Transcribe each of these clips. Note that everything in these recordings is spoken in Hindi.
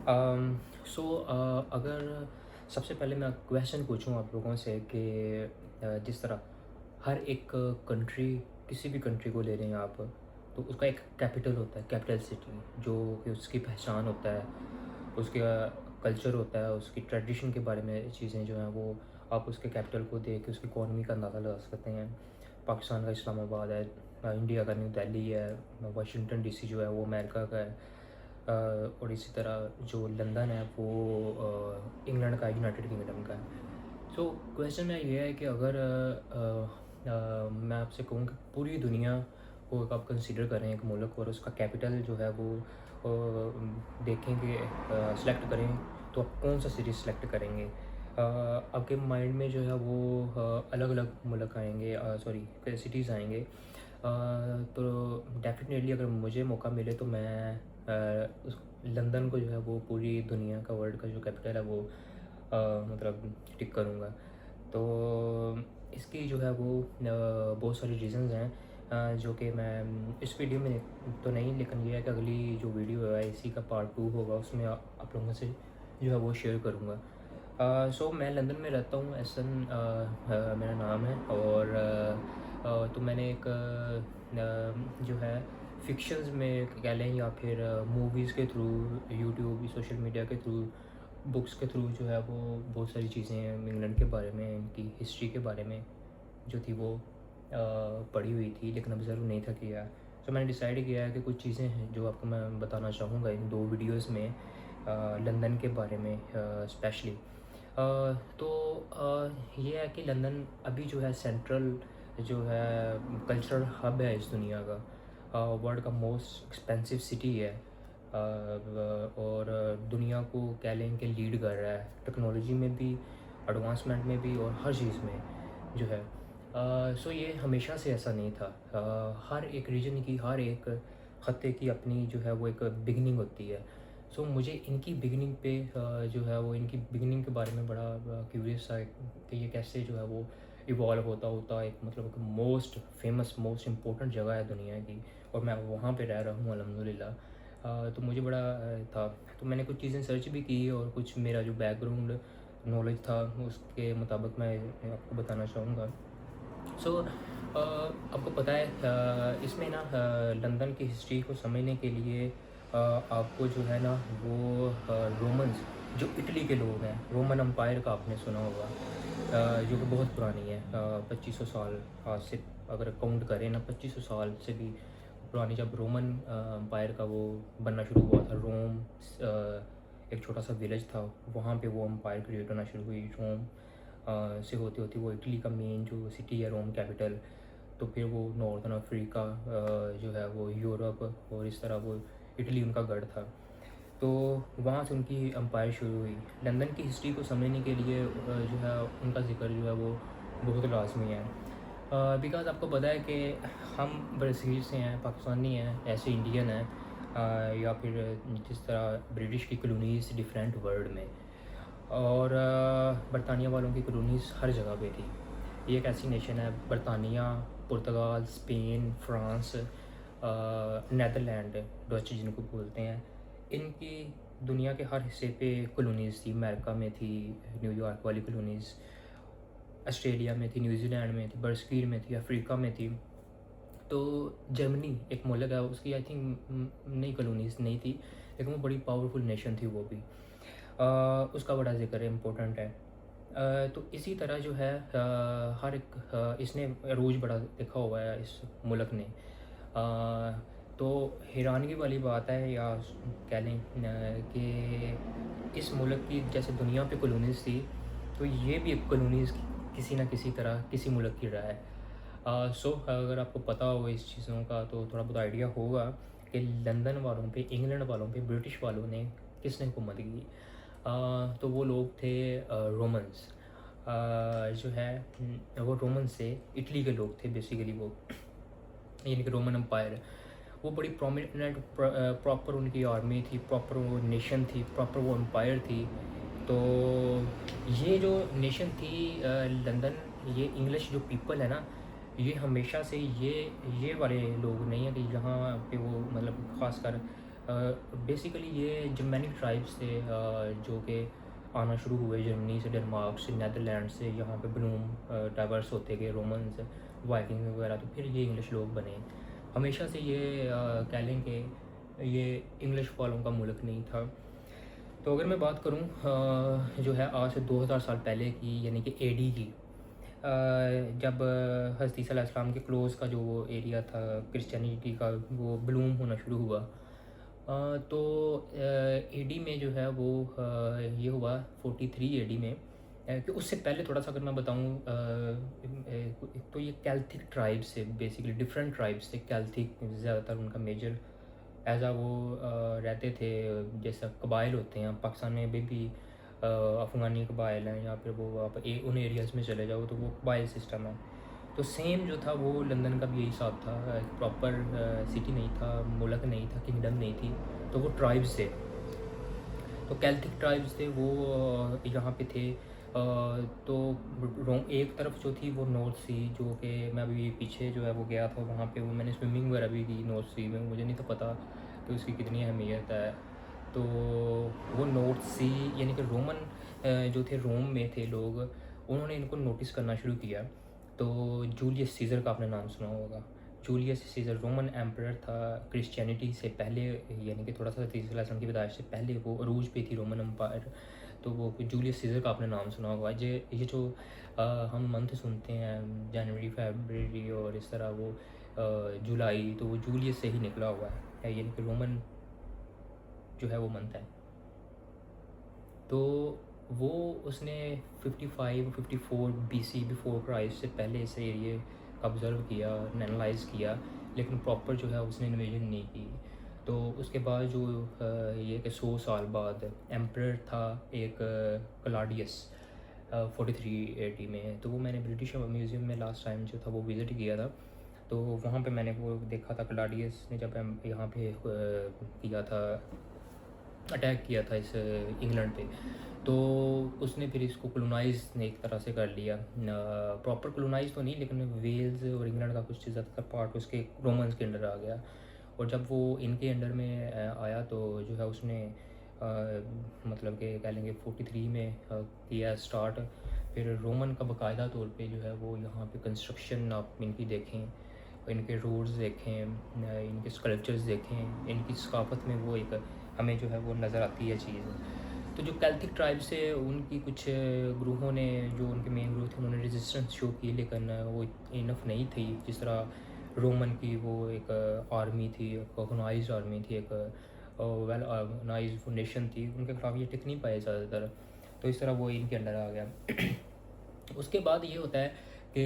सो अगर सबसे पहले मैं क्वेश्चन पूछूं आप लोगों से कि जिस तरह हर एक कंट्री, किसी भी कंट्री को ले लें आप, तो उसका एक कैपिटल होता है, कैपिटल सिटी, जो कि उसकी पहचान होता है, उसका कल्चर होता है, उसकी ट्रेडिशन के बारे में चीज़ें जो हैं वो आप उसके कैपिटल को देख के उसकी इकॉनमी का अंदाज़ा लगा सकते हैं। पाकिस्तान का इस्लामाबाद है, इंडिया का न्यू दिल्ली है, वाशिंगटन डीसी जो है वो अमेरिका का है, और इसी तरह जो लंदन है वो इंग्लैंड का, यूनाइटेड किंगडम का है। सो क्वेश्चन में ये है कि अगर मैं आपसे कहूँ कि पूरी दुनिया को आप कंसिडर करें एक मुल्क और उसका कैपिटल जो है वो देखेंगे, सेलेक्ट करें, तो आप कौन सा सिटी सेलेक्ट करेंगे? आपके माइंड में जो है वो अलग अलग मुल्क आएंगे, सॉरी सिटीज़ आएंगे। तो डेफिनेटली अगर मुझे मौका मिले तो मैं उस लंदन को जो है वो पूरी दुनिया का, वर्ल्ड का जो कैपिटल है वो मतलब टिक करूँगा। तो इसकी जो है वो बहुत सारी रीज़न्स हैं, जो कि मैं इस वीडियो में तो नहीं, लेकिन ये है कि अगली जो वीडियो है इसी का पार्ट 2 होगा, उसमें आप लोगों से जो है वो शेयर करूँगा। सो मैं लंदन में रहता हूँ, एहसन मेरा नाम है, और तो मैंने एक जो है फ़िक्शंस में कह लें या फिर मूवीज़ के थ्रू, यूट्यूब, सोशल मीडिया के थ्रू, बुक्स के थ्रू जो है वो बहुत सारी चीज़ें इंग्लैंड के बारे में, इनकी हिस्ट्री के बारे में जो थी वो पढ़ी हुई थी, लेकिन ऑब्ज़र्व नहीं था किया। तो मैंने डिसाइड किया है कि कुछ चीज़ें हैं जो आपको मैं बताना चाहूँगा इन 2 वीडियोज़ में, लंदन के बारे में स्पेशली। तो ये है कि लंदन अभी जो है सेंट्रल जो है कल्चरल हब है इस दुनिया का, वर्ल्ड का मोस्ट एक्सपेंसिव सिटी है, और दुनिया को कह लें कि लीड कर रहा है टेक्नोलॉजी में भी, एडवांसमेंट में भी, और हर चीज़ में जो है। सो ये हमेशा से ऐसा नहीं था। हर एक रीजन की, हर एक ख़त्ते की अपनी जो है वो एक बिगनिंग होती है। सो मुझे इनकी बिगनिंग पे जो है वो इनकी बिगनिंग के बारे में बड़ा क्यूरियस था कि ये कैसे जो है वो इवॉल्व होता होता एक, मतलब एक मोस्ट फेमस, मोस्ट इम्पोर्टेंट जगह है दुनिया की, और मैं वहाँ पे रह रहा हूँ अल्हम्दुलिल्लाह। तो मुझे बड़ा था, तो मैंने कुछ चीज़ें सर्च भी की, और कुछ मेरा जो बैकग्राउंड नॉलेज था उसके मुताबिक मैं आपको बताना चाहूँगा। सो आपको पता है इसमें ना लंदन की हिस्ट्री को समझने के लिए आपको जो है ना वो रोमन्स, जो इटली के लोग हैं, रोमन अम्पायर का आपने सुना होगा, जो कि बहुत पुरानी है, 2500 साल आज से अगर काउंट करें ना, 2500 साल से भी पुरानी, जब रोमन अम्पायर का वो बनना शुरू हुआ था, रोम एक छोटा सा विलेज था, वहाँ पे वो अम्पायर क्रिएट होना शुरू हुई, रोम से होती होती वो इटली का मेन जो सिटी है, रोम कैपिटल, तो फिर वो नॉर्थन अफ्रीका जो है वो यूरोप, और इस तरह वो इटली उनका गढ़ था। तो वहाँ से उनकी अम्पायर शुरू हुई। लंदन की हिस्ट्री को समझने के लिए जो है उनका ज़िक्र जो है वो बहुत लाजमी है, बिकॉज़ आपको पता है कि हम ब्राज़ील से हैं, पाकिस्तानी हैं, ऐसे इंडियन हैं, या फिर जिस तरह ब्रिटिश की कॉलोनीज़ डिफरेंट वर्ल्ड में, और बरतानिया वालों की कॉलोनीज़ हर जगह पे थी। ये एक ऐसी नेशन है, बरतानिया, पुर्तगाल, स्पेन, फ्रांस, नीदरलैंड, डच जिनको बोलते हैं, इनकी दुनिया के हर हिस्से पे कॉलोनीज़ थी। अमेरिका में थी, न्यूयॉर्क वाली कॉलोनीज़, ऑस्ट्रेलिया में थी, न्यूजीलैंड में थी, बर्सकीर में थी, अफ्रीका में थी। तो जर्मनी एक मुल्क है, उसकी आई थिंक नई कॉलोनीज़ नहीं थी, लेकिन वो बड़ी पावरफुल नेशन थी वो भी। उसका बड़ा ज़िक्र है, इम्पोर्टेंट है। तो इसी तरह जो है हर एक इसने अरूज बड़ा देखा हुआ है इस मुल्क ने। तो हैरानगी वाली बात है, या कह लें कि इस मुल्क की जैसे दुनिया पे कॉलोनीज़ थी, तो ये भी एक कॉलोनीज़ किसी न किसी तरह किसी मुल्क की रहा है। सो अगर आपको पता हो इस चीज़ों का तो थोड़ा बहुत आइडिया होगा कि लंदन वालों पे, इंग्लैंड वालों पे, ब्रिटिश वालों ने किसने हुकूमत की। तो वो लोग थे रोमन्स, जो है वो रोमन से इटली के लोग थे बेसिकली वो, यानी कि रोमन अम्पायर। वो बड़ी प्रोमिनेंट, प्रॉपर उनकी आर्मी थी, प्रॉपर वो नेशन थी, प्रॉपर वो अम्पायर थी। तो ये जो नेशन थी लंदन, ये इंग्लिश जो पीपल है ना, ये हमेशा से ये वाले लोग नहीं है कि यहाँ पे वो मतलब ख़ासकर बेसिकली ये जर्मैनिक ट्राइब्स थे जो कि आना शुरू हुए जर्मनी से, डेनमार्क से, नीदरलैंड से, यहाँ पे ब्लूम डाइवर्स होते गए, रोमन्स, वाइकिंग वगैरह, तो फिर ये इंग्लिश लोग बने। हमेशा से ये कह लें कि ये इंग्लिश वालों का मुल्क नहीं था। तो अगर मैं बात करूँ जो है आज से 2000 साल पहले की, यानी कि एडी की, जब हज़रत ईसा अलैहिस्सलाम के क्लोज़ का जो वो एरिया था क्रिश्चियनिटी का, वो ब्लूम होना शुरू हुआ। तो एडी में जो है वो ये हुआ 43 एडी में। कि उससे पहले थोड़ा सा अगर मैं बताऊँ, तो ये कैल्थिक ट्राइब्स से, बेसिकली डिफरेंट ट्राइब्स से, कैल्थिक ज़्यादातर उनका मेजर एज आ वो रहते थे। जैसा कबाइल होते हैं पाकिस्तान में भी अफ़गानी कबाइल हैं, या फिर वो आप उन एरियाज़ में चले जाओ तो वो कबाइल सिस्टम है। तो सेम जो था वो लंदन का भी यही हिसाब था, प्रॉपर सिटी नहीं था, मुल्क नहीं था, किंगडम नहीं थी, तो वो ट्राइब्स थे। तो कैल्थिक ट्राइब्स थे वो यहाँ पे थे। तो एक तरफ जो थी वो नॉर्थ सी, जो कि मैं अभी पीछे जो है वो गया था, वहाँ पे वो मैंने स्विमिंग वगैरह भी की नॉर्थ सी में, मुझे नहीं था पता कि उसकी कितनी अहमियत है। तो वो नॉर्थ सी यानी कि रोमन जो थे, रोम में थे लोग, उन्होंने इनको नोटिस करना शुरू किया। तो जूलियस सीज़र का आपने नाम सुना होगा। जूलियस सीज़र रोमन एम्परर था क्रिश्चियनिटी से पहले, यानी कि थोड़ा सा तीसरे की पैदाइश से पहले वो अरूज पे थी रोमन एम्पायर। तो वो जूलियस सीज़र का आपने नाम सुना होगा। ये जो हम मंथ सुनते हैं, जनवरी, फरवरी और इस तरह, वो जुलाई, तो वो जूलियस से ही निकला हुआ है, यानी कि रोमन जो है वो मंथ है। तो वो उसने 55-54 BC बिफोर क्राइस्ट से पहले इस एरिए का ऑब्ज़र्व किया, एनालाइज़ किया, लेकिन प्रॉपर जो है उसने इन्वेजन नहीं की। तो उसके बाद जो ये कि 100 साल बाद एम्परर था एक क्लाडियस 43 AD में। तो वो मैंने ब्रिटिश म्यूज़ियम में लास्ट टाइम जो था वो विज़िट किया था। तो वहाँ पे मैंने वो देखा था, क्लाडियस ने जब यहाँ पे किया था, अटैक किया था इस इंग्लैंड पे, तो उसने फिर इसको कॉलोनाइज़ ने एक तरह से कर लिया। प्रॉपर कॉलोनाइज़ तो नहीं, लेकिन वेल्स और इंग्लैंड का कुछ ज़्यादातर पार्ट उसके रोमन्स के अंडर आ गया। और जब वो इनके अंडर में आया तो जो है उसने मतलब कि कह लेंगे 43 में किया स्टार्ट। फिर रोमन का बाकायदा तौर पे जो है वो यहाँ पे कंस्ट्रक्शन आप इनकी देखें, इनके रोड्स देखें, इनके स्कल्पचर्स देखें, इनकी सकाफत में वो एक हमें जो है वो नज़र आती है चीज़। तो जो कैल्थिक ट्राइब से उनकी कुछ ग्रुपों ने, जो उनके मेन ग्रुप थे, उन्होंने रेजिस्टेंस शो की, लेकिन वो इनफ नहीं थी। जिस तरह रोमन की वो एक आर्मी थी, ऑर्गेनाइज्ड आर्मी थी, एक वेल ऑर्गेनाइज्ड नेशन थी, उनके खिलाफ ये टिक नहीं पाए ज़्यादातर। तो इस तरह वो इनके अंडर आ गया। उसके बाद ये होता है कि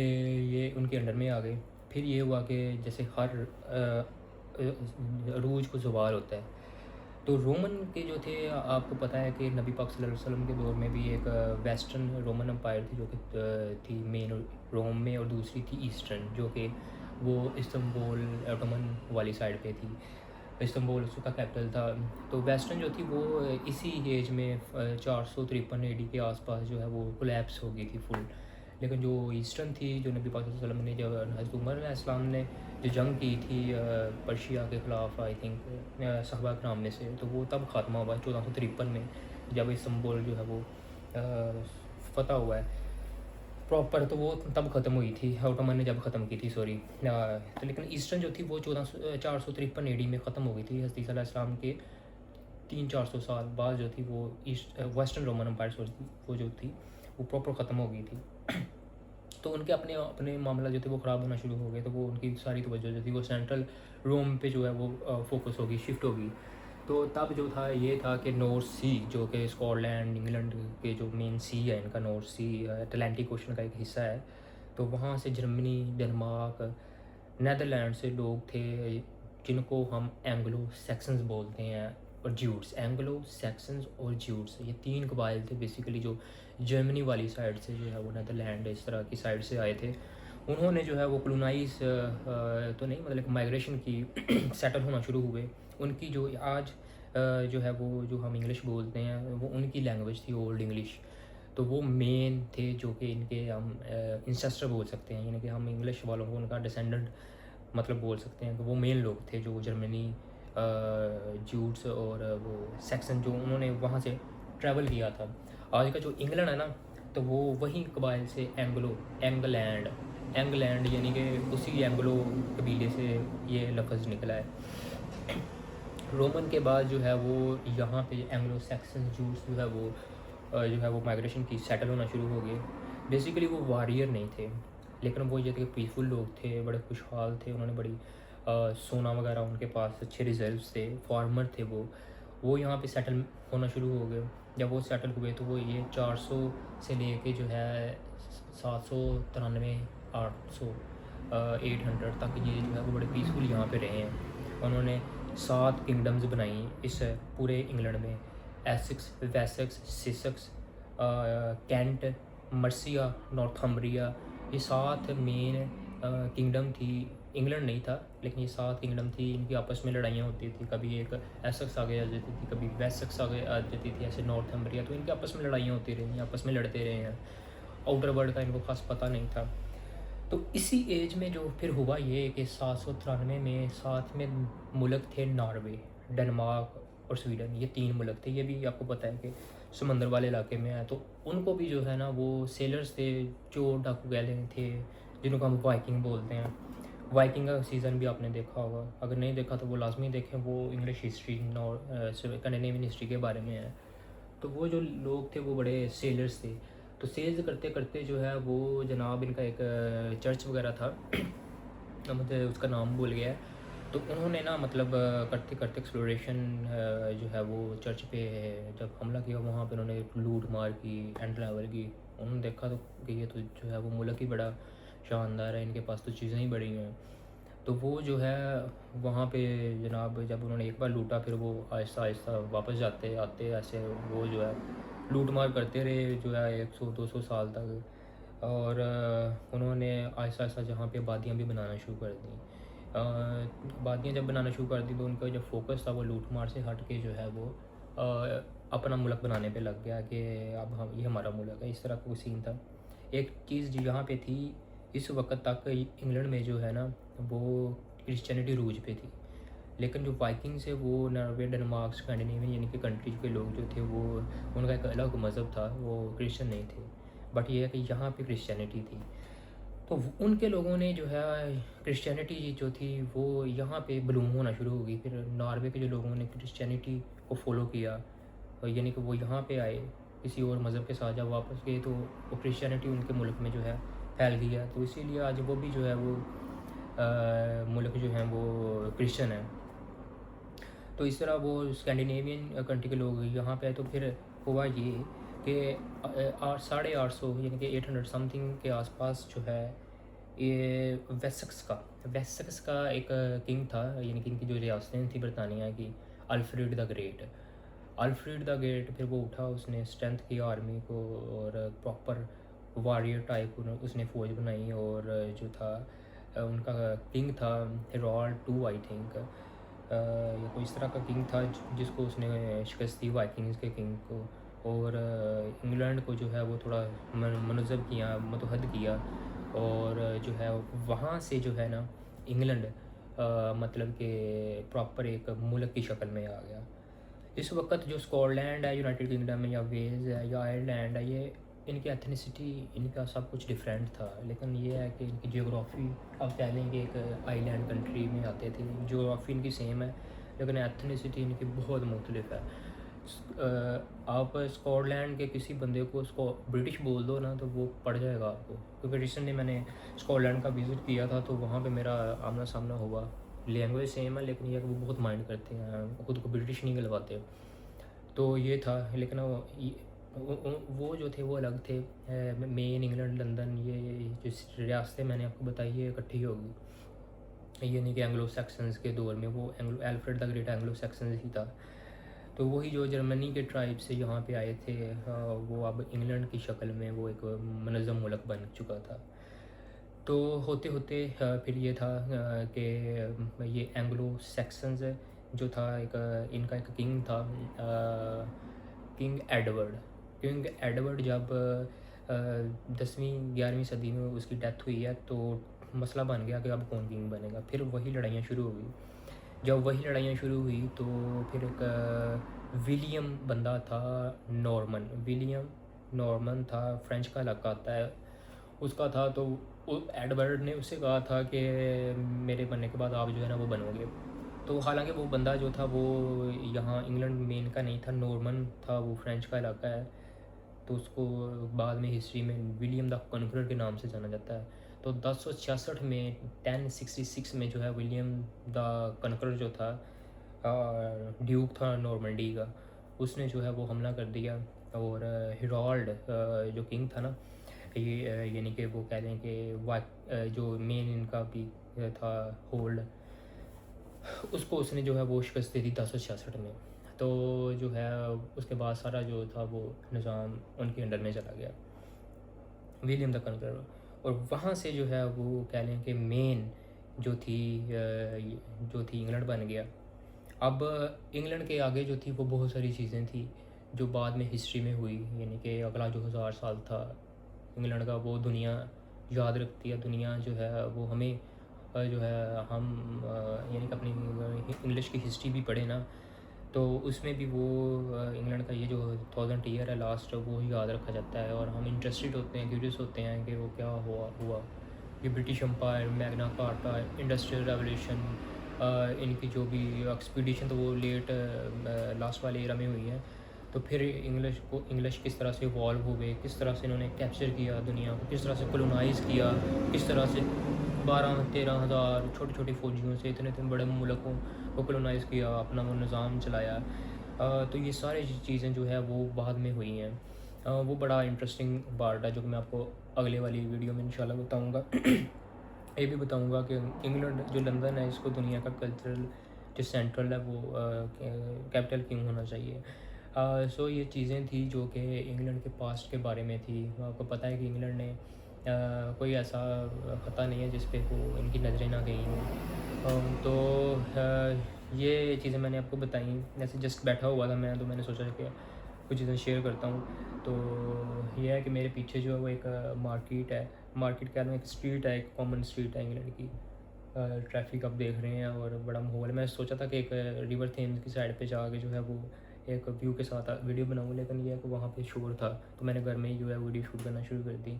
ये उनके अंडर में आ गए। फिर ये हुआ कि जैसे हर अरूज को ज़वाल होता है, तो रोमन के जो थे, आपको पता है कि नबी पाक सल्लल्लाहु अलैहि वसल्लम के दौर में भी एक वेस्टर्न रोमन एम्पायर थी, जो कि थी मेन रोम में, और दूसरी थी ईस्टर्न, जो कि वो इस्तंबुल, ओटोमन वाली साइड पे थी। इस्तंबुल उसका कैपिटल था। तो वेस्टर्न जो थी वो इसी एज में 453 AD के आसपास जो है वो कोलैप्स हो गई थी फुल। लेकिन जो ईस्टर्न थी, जो नबी पाक सल्लल्लाहु अलैहि वसल्लम ने, जब हज़रत उमर अलैहिस्सलाम ने जो जंग की थी पर्शिया के ख़िलाफ़, आई थिंक सहाबा कराम में से, तो वो तब ख़त्म हुआ 1453 में, जब इस्तंबुल जो है वो फ़तह हुआ है प्रॉपर। तो वो तब ख़त्म हुई थी, ओटोमन ने जब ख़त्म की थी, सॉरी। तो लेकिन ईस्टर्न जो थी वो 453 AD में ख़त्म हो गई थी। हज़रत ईसा अलैहिस्सलाम के 300-400 साल बाद जो थी वो वेस्टर्न रोमन एम्पायर वो जो थी वो प्रॉपर ख़त्म हो गई थी। तो उनके अपने अपने मामला जो थे वो ख़राब होना शुरू हो गए। तो वो उनकी सारी तवज्जो जो थी वो सेंट्रल रोम पे जो है वो फोकस होगी, शिफ्ट होगी। तो तब जो था ये था कि नॉर्थ सी, जो कि स्कॉटलैंड, इंग्लैंड के जो मेन सी है इनका, नॉर्थ सी अटलांटिक ओशन का एक हिस्सा है। तो वहाँ से जर्मनी, डेनमार्क, नीदरलैंड से लोग थे, जिनको हम एंग्लो सैक्सन्स बोलते हैं, और ज्यूट्स। एंग्लो सैक्सन्स और ज्यूट्स, ये 3 कबाइल थे बेसिकली, जो जर्मनी वाली साइड से जो है वो नीदरलैंड इस तरह की साइड से आए थे। उन्होंने जो है वो कॉलोनाइज तो नहीं, मतलब माइग्रेशन की, सेटल होना शुरू हुए। उनकी जो आज जो है वो, जो हम इंग्लिश बोलते हैं, वो उनकी लैंग्वेज थी, ओल्ड इंग्लिश। तो वो मेन थे जो कि इनके हम इंसेस्टर बोल सकते हैं, यानी कि हम इंग्लिश वालों को उनका डिसेंडेंट मतलब बोल सकते हैं। तो वो मेन लोग थे जो जर्मनी जूट्स और वो सैक्सन जो उन्होंने वहाँ से ट्रैवल किया था। आज का जो इंग्लैंड है ना, तो वो वही कबाइल से एंगलैंड एंगलैंड यानी कि उसी एंग्लो कबीले से ये लफ्ज़ निकला है। रोमन के बाद जो है वो यहाँ पे एंग्लो सैक्सन जूस जो है वो माइग्रेशन की सेटल होना शुरू हो गए। बेसिकली वो वॉरियर नहीं थे, लेकिन वो ये थे पीसफुल लोग थे, बड़े खुशहाल थे, उन्होंने बड़ी सोना वगैरह उनके पास अच्छे रिजर्व्स थे, फार्मर थे वो यहाँ पे सेटल होना शुरू हो गए। जब वो सेटल हुए तो वो ये 400 से लेके जो है 793 800 800 तक ये जो है वो बड़े पीसफुल यहाँ पे रहे हैं। उन्होंने 7 किंगडम्स बनाई इस पूरे इंग्लैंड में, एसेक्स, वेसेक्स, सिसेक्स, कैंट, मर्सिया, नॉर्थम्ब्रिया, ये 7 मेन किंगडम थी। इंग्लैंड नहीं था, लेकिन ये 7 किंगडम थी, इनकी आपस में लड़ाइयाँ होती थी, कभी एक एसेक्स आगे आ जाती थी, कभी वेसेक्स आगे आ जाती थी, ऐसे नॉर्थम्ब्रिया, तो इनकी आपस में लड़ाइयाँ होती रही, आपस में लड़ते रहे हैं। आउटर वर्ल्ड का इनको खास पता नहीं था। तो इसी एज में जो फिर हुआ ये कि 793 में साथ में मुल्क थे नॉर्वे, डेनमार्क और स्वीडन, ये 3 मुल्क थे। ये भी आपको पता है कि समंदर वाले इलाके में है, तो उनको भी जो है ना वो सेलर्स थे, जो डाकू गैले थे, जिनको हम वाइकिंग बोलते हैं। वाइकिंग का सीज़न भी आपने देखा होगा, अगर नहीं देखा तो वो लाजमी देखें, वो इंग्लिश हिस्ट्री कैनेडियन हिस्ट्री के बारे में है। तो वो जो लोग थे वो बड़े सेलर्स थे। तो सेल्स करते करते जो है वो जनाब इनका एक चर्च वगैरह था अब मुझे उसका नाम भूल गया है। तो उन्होंने ना मतलब करते करते एक्सप्लोरेशन जो है वो चर्च पे जब हमला किया, वहाँ पे उन्होंने लूट मार की, एंड लेवल की। उन्होंने देखा तो कि ये तो जो है वो मुल्क ही बड़ा शानदार है, इनके पास तो चीज़ें ही बड़ी हैं। तो वो जो है वहाँ पे जनाब जब उन्होंने एक बार लूटा, फिर वो आहिस्ता आहिस्ता वापस जाते आते ऐसे वो जो है लूट मार करते रहे जो है 100-200 साल तक। और उन्होंने आहिस्ता आहिस्ता जहाँ पे आबादियाँ भी बनाना शुरू कर दी। आबादियाँ जब बनाना शुरू कर दी तो उनका जो फोकस था वो लूट मार से हट के जो है वो अपना मुल्क बनाने पे लग गया कि अब हम ये हमारा मुल्क है, इस तरह का कोई सीन था। एक चीज़ जो यहाँ पे थी इस वक्त तक इंग्लैंड में जो है ना वो क्रिश्चियनिटी रूज पे थी, लेकिन जो वाइकिंग्स है वो नॉर्वे, डेनमार्क, स्कैंडिनेवियन यानी कि कंट्रीज के लोग जो थे वो उनका एक अलग मज़हब था, वो क्रिश्चियन नहीं थे। बट ये है कि यहाँ पे क्रिश्चियनिटी थी, तो उनके लोगों ने जो है क्रिश्चियनिटी जो थी वो यहाँ पे ब्लूम होना शुरू हो गई। फिर नॉर्वे के जो लोगों ने क्रिश्चियनिटी को फॉलो किया, और यानी कि वो यहाँ पे आए किसी और मज़हब के साथ, जब वापस गए तो वो क्रिश्चियनिटी उनके मुल्क में जो है फैल गया। तो इसीलिए आज वो भी जो है वो मुल्क जो हैं वो क्रिश्चियन है। तो इस तरह वो स्कैंडिनेवियन कंट्री के लोग यहाँ पे आए। तो फिर हुआ ये कि 850 यानी कि 800 समथिंग के आसपास जो है ये वेसेक्स का एक किंग था, यानी कि इनकी जो रियासतें थी ब्रिटानिया की, अल्फ्रेड द ग्रेट। फिर वो उठा, उसने स्ट्रेंथ की आर्मी को और प्रॉपर वॉरियर टाइप उसने फ़ौज बनाई। और जो था उनका किंग था हेरोल्ड टू आई थिंक, या कोई इस तरह का किंग था जिसको उसने शिकस्त दी वाइकिंग्स के किंग को। और इंग्लैंड को जो है वो थोड़ा मनज़ब किया, मतहद किया। और जो है वहाँ से जो है ना इंग्लैंड मतलब कि प्रॉपर एक मुल्क की शक्ल में आ गया। इस वक्त जो स्कॉटलैंड है, यूनाइटेड किंगडम है, या वेल्स है, या आयरलैंड है, ये इनकी एथनिसिटी, इनका सब कुछ डिफरेंट था। लेकिन ये है कि इनकी जियोग्राफी, अब कह लें कि एक आइलैंड कंट्री में आते थे, जियोग्राफी इनकी सेम है लेकिन एथनिसिटी इनकी बहुत मुख्तलिफ है। आप स्कॉटलैंड के किसी बंदे को उसको ब्रिटिश बोल दो ना तो वो पड़ जाएगा आपको, क्योंकि रिसेंटली मैंने स्कॉटलैंड का विज़िट किया था तो वहाँ पे मेरा आमना सामना हुआ। लैंग्वेज सेम है लेकिन ये कि वो बहुत माइंड करते हैं, खुद को ब्रिटिश नहीं कहलवाते। तो ये था, लेकिन वो जो थे वो अलग थे। मेन इंग्लैंड, लंदन, ये जो रियासतें मैंने आपको बताई ये इकट्ठी होगी। ये नहीं कि एंग्लो सैक्सन्स के दौर में वो Alfred the great Anglo Saxons ही था। तो वही जो जर्मनी के ट्राइब से यहाँ पे आए थे वो अब इंग्लैंड की शक्ल में वो एक मनज़्ज़म मुल्क बन चुका था। तो होते होते फिर ये था कि ये एंग्लो सैक्सन्स जो था एक इनका एक किंग था, किंग एडवर्ड। जब 10वीं-11वीं सदी में उसकी डेथ हुई है तो मसला बन गया कि अब कौन किंग बनेगा। फिर वही लड़ाइयाँ शुरू हो गई। जब वही लड़ाइयाँ शुरू हुई तो फिर एक विलियम बंदा था, विलियम नॉर्मन था, फ्रेंच का इलाका आता है उसका था। तो एडवर्ड ने उससे कहा था कि मेरे बनने के बाद आप जो है ना वो बनोगे। तो हालांकि वो बंदा जो था वो यहाँ इंग्लैंड मेन का नहीं था, नॉर्मन था, वो फ्रेंच का इलाका है। तो उसको बाद में हिस्ट्री में विलियम द कॉन्करर के नाम से जाना जाता है। तो 1066 में 1066 में जो है विलियम द कॉन्करर जो था, ड्यूक था नॉर्मंडी का, उसने जो है वो हमला कर दिया। और हिरोल्ड जो किंग था ना, ये यानी कि वो कह लें कि जो मेन इनका भी था होल्ड, उसको उसने जो है वो शिकस्त दे दी 1066 में। तो जो है उसके बाद सारा जो था वो निज़ाम उनके अंडर में चला गया, विलियम द कन्करर। और वहाँ से जो है वो कह लें कि मेन जो थी इंग्लैंड बन गया। अब इंग्लैंड के आगे जो थी वो बहुत सारी चीज़ें थी जो बाद में हिस्ट्री में हुई, यानी कि अगला जो 1000 साल था इंग्लैंड का, वो दुनिया याद रखती है। दुनिया जो है वो हमें जो है हम यानी कि अपनी इंग्लिश की हिस्ट्री भी पढ़े ना, तो उसमें भी वो इंग्लैंड का ये जो 1000 ईयर है लास्ट, वो याद रखा जाता है। और हम इंटरेस्टेड होते हैं, क्यूरियस होते हैं कि वो क्या हुआ ये British empire, Magna Carta, industrial revolution, इनकी जो भी एक्सपीडिशन तो वो लेट लास्ट वाले एरा में हुई है। तो फिर इंग्लिश किस तरह से इवॉल्व हुए, किस तरह से इन्होंने कैप्चर किया दुनिया को, किस तरह से कोलोनाइज़ किया, किस तरह से 12-13 हज़ार छोटी छोटी फ़ौजियों से इतने इतने बड़े मुल्कों को कोलोनाइज़ किया, अपना वो निज़ाम चलाया। तो ये सारी चीज़ें जो है वो बाद में हुई हैं। वो बड़ा इंटरेस्टिंग पार्ट है जो कि मैं आपको अगले वाली वीडियो में इंशाल्लाह बताऊँगा। ये भी बताऊँगा कि इंग्लैंड जो लंदन है, इसको दुनिया का कल्चरल जो सेंट्रल है वो कैपिटल क्यों होना चाहिए। सो ये चीज़ें थी जो कि इंग्लैंड के पास्ट के बारे में थी। आपको पता है कि इंग्लैंड ने कोई ऐसा ख़ता नहीं है जिस पे वो इनकी नज़रें ना गई हों। तो ये चीज़ें मैंने आपको बताई, ऐसे जस्ट बैठा हुआ था मैं, तो मैंने सोचा कि कुछ चीज़ें शेयर करता हूँ। तो ये है कि मेरे पीछे जो है वो एक मार्केट है, मार्केट क्या, एक स्ट्रीट है, एक कॉमन स्ट्रीट है इंग्लैंड की। ट्रैफिक आप देख रहे हैं और बड़ा माहौल है। मैं सोचा था कि एक रिवर थेम्स की साइड पे जाके जो है वो एक व्यू के साथ वीडियो बनाऊँ, लेकिन ये है कि वहाँ पे शोर था, तो मैंने घर में ही जो है वीडियो शूट करना शुरू कर दी।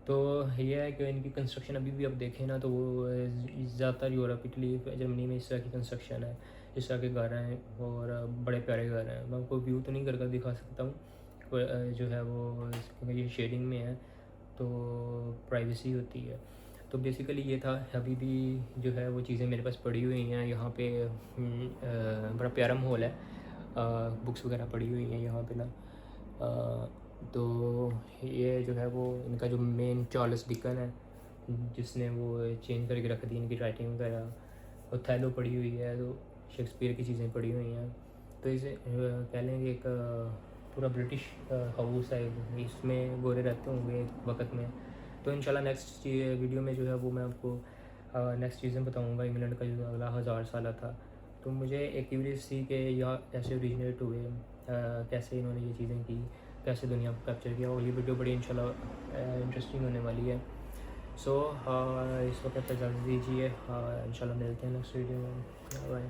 तो ये है कि इनकी कंस्ट्रक्शन अभी भी आप देखें ना तो वो ज़्यादातर यूरोप, इटली, जर्मनी में इस तरह की कंस्ट्रक्शन है, इस तरह के घर हैं और बड़े प्यारे घर हैं। मैं आपको व्यू तो नहीं करके दिखा सकता हूँ, जो है वो क्योंकि ये शेडिंग में है तो प्राइवेसी होती है। तो बेसिकली ये था। अभी भी जो है वो चीज़ें मेरे पास पड़ी हुई हैं यहाँ पे। बड़ा प्यारा माहौल है, बुक्स वगैरह पड़ी हुई हैं यहाँ पे ना। तो ये जो है वो इनका जो मेन चार्ल्स डिकन है जिसने वो चेंज करके रख दी इनकी राइटिंग वगैरह। ओथेलो पड़ी हुई है, तो शेक्सपियर की चीज़ें पड़ी हुई हैं। तो इसे कह लेंगे एक पूरा ब्रिटिश हाउस है, इसमें गोरे रहते होंगे एक वक्त में। तो इंशाल्लाह नेक्स्ट वीडियो में जो है वो मैं आपको नेक्स्ट चीज़ें बताऊंगा इंग्लैंड का जो अगला 1000 साल था। तो मुझे एक क्यूरियस थी कि यह कैसे ओरिजिनेट हुए, कैसे इन्होंने ये चीज़ें की, कैसे दुनिया को कैप्चर किया। और ये वीडियो बड़ी इंशाल्लाह इंटरेस्टिंग होने वाली है। सो इस वक्त इजाज़त दीजिए, इंशाल्लाह मिलते हैं नेक्स्ट वीडियो में। बाय।